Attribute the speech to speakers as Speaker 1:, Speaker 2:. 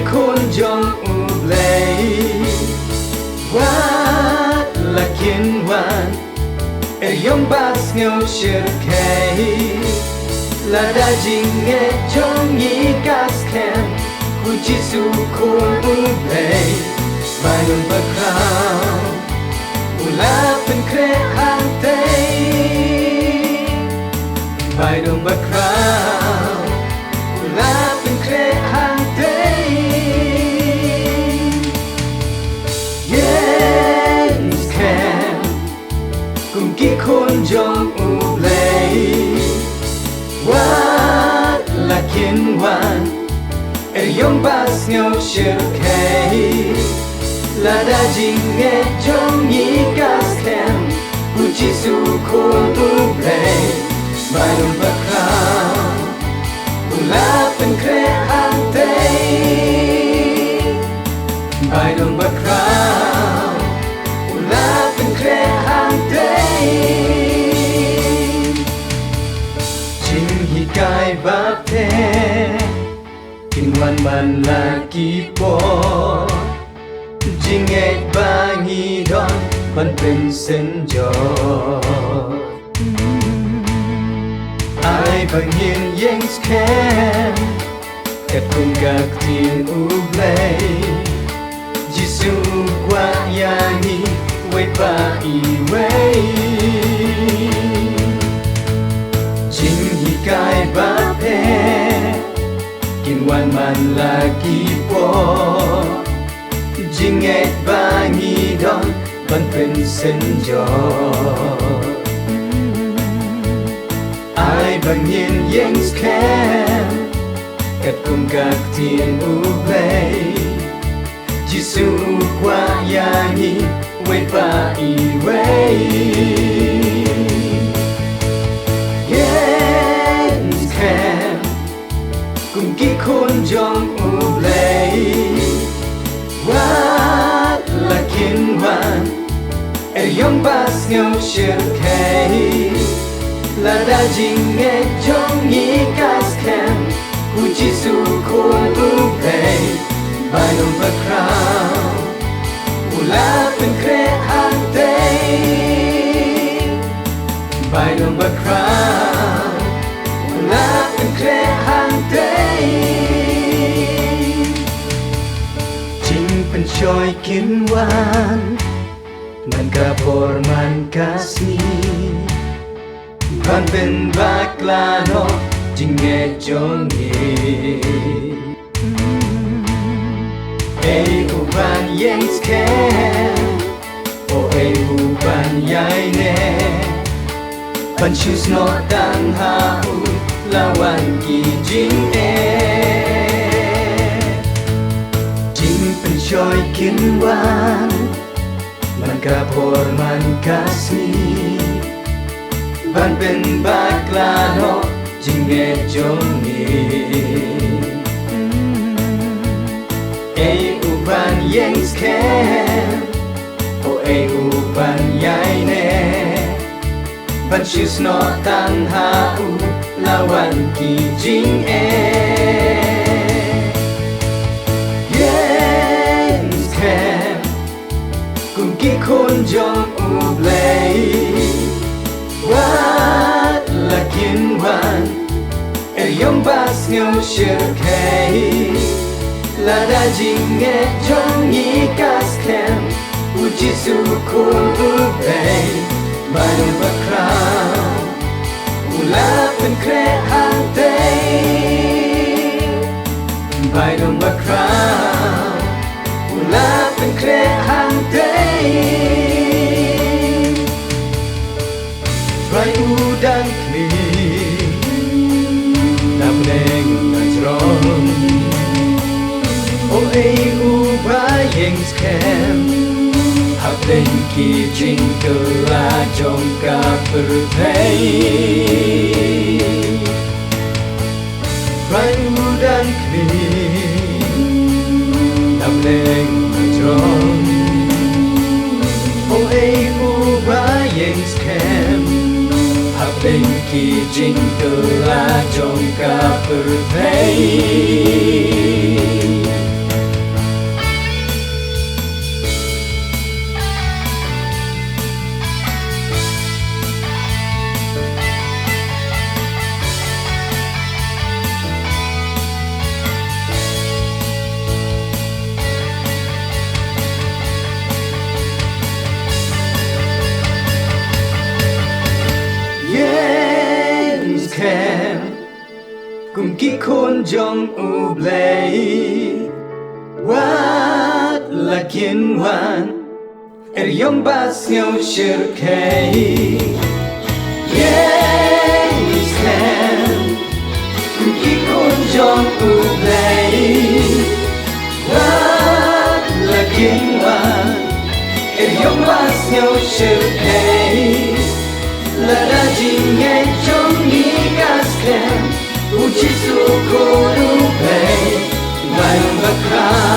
Speaker 1: khôn trong u lệ wat là kiến hoàn yong bas ngâu shir kay la da jing nghe trong nhĩ gas khen ku jisu khôn u lệ vai nông bạc khao u la pen kre hang tây vai nông bạc khao u la pen kre hang tây yes khen cùng kí khôn trong u lệ wat là kiến hoàn yong bas ngâu shir kay la da jing nghe trong nhĩ gas khen ku jisu khôn u lệ vai nông bạc khao u la pen kre hang tây vai nông bạc khao u la pen kre hang tây jing hi kai bap the kin wan man la ki po jing et bang hi don ban pen sen jo ai bang yin yang scan ket kun gak tin u play jisu qua yang hi wait ba i way jing hi kai ba pe kin wan man la ki po jing et bang hi don ban pen sen jo ai bang yin yang scan ket kun gak tin u play jisu qua yang hi wait ba i way yes can cùng kí khôn trong u lệ wat là kiến hoàn yong bas ngâu shir kay la da jing nghe trong nhĩ gas khen ku jisu khôn u lệ vai nông bạc khao u la pen kre hang tây vai nông bạc khao u la pen kre hang tây jing pen choi kin wan man ka por man kasih ban pen bak la no jing nghe trong nhĩ ei u ban yang scan o ei u ban yai ne ban choose no dan ha u la wan ki jing jing pen choi kin wan man ka por man kasih ban pen bak la no jing nghe trong ei u ban yang scan o ei u ban yai ne ban choose no tan ha u la wan ki jing yes can cùng kí khôn trong u lệ wat là kiến hoàn yong bas ngâu shir kay la da jing nghe trong nhĩ gas khen ku jisu khôn u lệ vai nông bạc khao u la pen kre hang tây vai nông bạc khao u la pen kre hang tây vai u dan kli nam neng ngajron o ei u ba yang scan hab lên ki jing cơ la trong cả per thei vai u dan kli nam neng ngajron o ei u ba yang scan hab lên ki jing cơ la trong cả per thei cùng ký khôn trong u play what là kiến hoàn yong bas nhau shir kei yeah stand cùng ký khôn trong u play what là kiến hoàn yong bas nhau shir kei là đã chỉ nghe trong nghĩ casken uchi su koru pe vai bakha